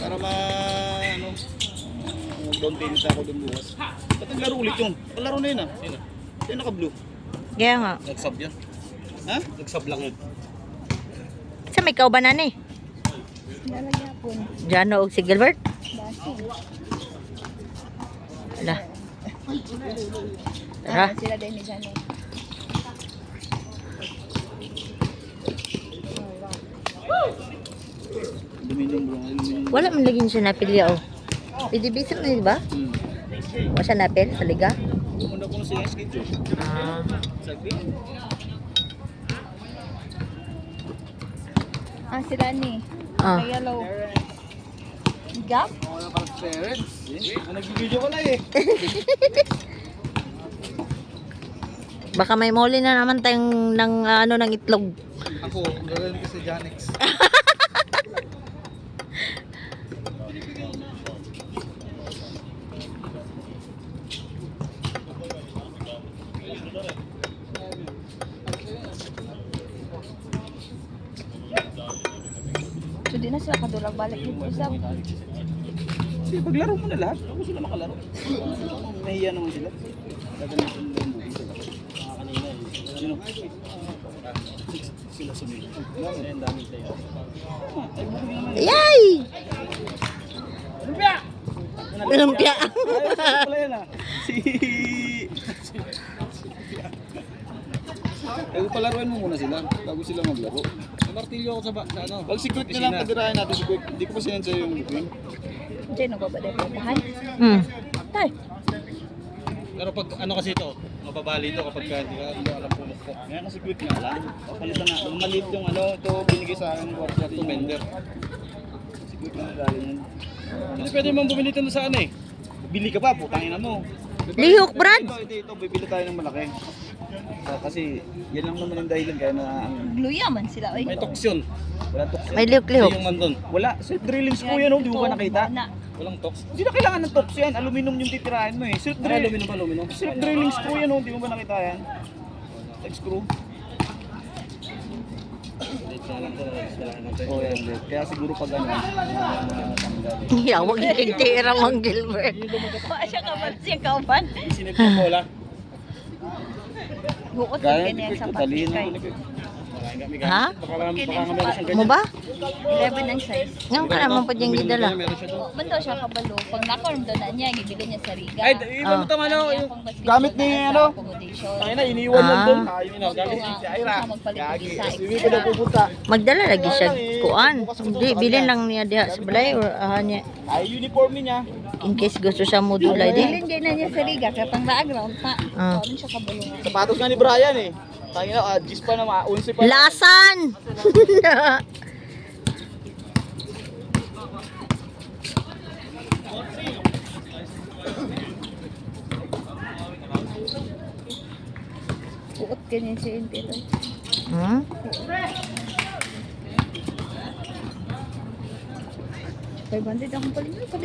Para ano, down payment ako doon bukas. Ba't naglaro ulit yun? Palaro na yun ah. Sino? Sino naka-blue? Kaya nga. Nagsub yan. Ha? Nagsub lang yun. Sa may kaubanan eh. Lalagyan po. Jano o si Gilbert? Basi. Ala. Tara. Sila din ni Jano. Dominion bro. Wala man lagi siya napilya oh. Pwede bisip na diba? Wala siya napil sa liga? Pumunta ko na sa schedule. Ah. Sabi? Sila ni. Ah. May yellow. Gap? Wala para sa parents. Nag-video ko na eh. Baka may muli na naman tayong ng itlog. Ako, gagawin ko sa Janex. So di na sila kadulag balik dito sa. Sige, paglaro mo na lahat. Ako sila makalaro. Nahiya naman sila. Gagamitin mo yung sila. Kanina eh. Sino? Sila sumili. Ang dami tayo. Yay! Lumpia! Lumpia! Wala yan ah. Palaruin mo muna sila bago sila maglaro. Martilyo ako sa ano. Pag si Quick na lang pagirahin natin si Quick. Hindi ko pa sinensya yung Quick. Diyan nagbabalay po bahay. Tay. Pero pag ano kasi ito, mababali ito kapag hindi ka alam pumukpok. Ngayon kasi Quick nga lang. Papalitan na. Maliit yung ano, ito binigay sa akin ng workshop to Mender. Si Quick na galing yan. Hindi pwede mong bumili ito sa ano eh. Bili ka pa, putangin na mo. Lihok, Brad! Ito, bibili tayo ng malaki. Kasi yan lang naman yung dahilan kaya na Gluya man sila oy. may tox yun. Walang tox yun. May lihok-lihok. Yung nandun. Wala. Self-drilling screw yan, oh. Di mo ba nakita? Walang tox. Hindi na kailangan ng tox yan. Aluminum yung titirahin mo eh. Aluminum. Self-drilling screw yan, oh. Di mo ba nakita yan? Screw. Oh, yan. Kaya siguro pag ano, Yawag yung tira mong Gilbert. Pa siya kaban siya kauban. sinip ko bola. Buot Kaya din niya sa talino. patikay. Ha? Baka nga meron siyang Mo ganyan. ba? 11 ang size. Ngayon ka naman pa diyang gidala. Meron siya doon. Bando siya kabalo. Pag nakorm doon na niya, ibigay niya sa Riga. Ay, iba mo tama ano, yung gamit ni Niya ano. pang accommodation. Ay na, iniwan lang Ah. doon. Ayun na, gamit ni si Ira. Gagi. Hindi ko na pupunta. Magdala lagi siya kuan. Hindi, bilhin lang niya diha sa balay or niya. Ay, uniform niya. In case gusto siya modulay din. Bilin din na niya sa Riga. Kaya pang background pa. Ah. Kawin siya kabalo. Sapatos nga ni Brian eh. Tangina, Gis pa na, 11 pa. Lasan! Buot ganyan si Intel. Hmm? Kaya bandit akong palimay.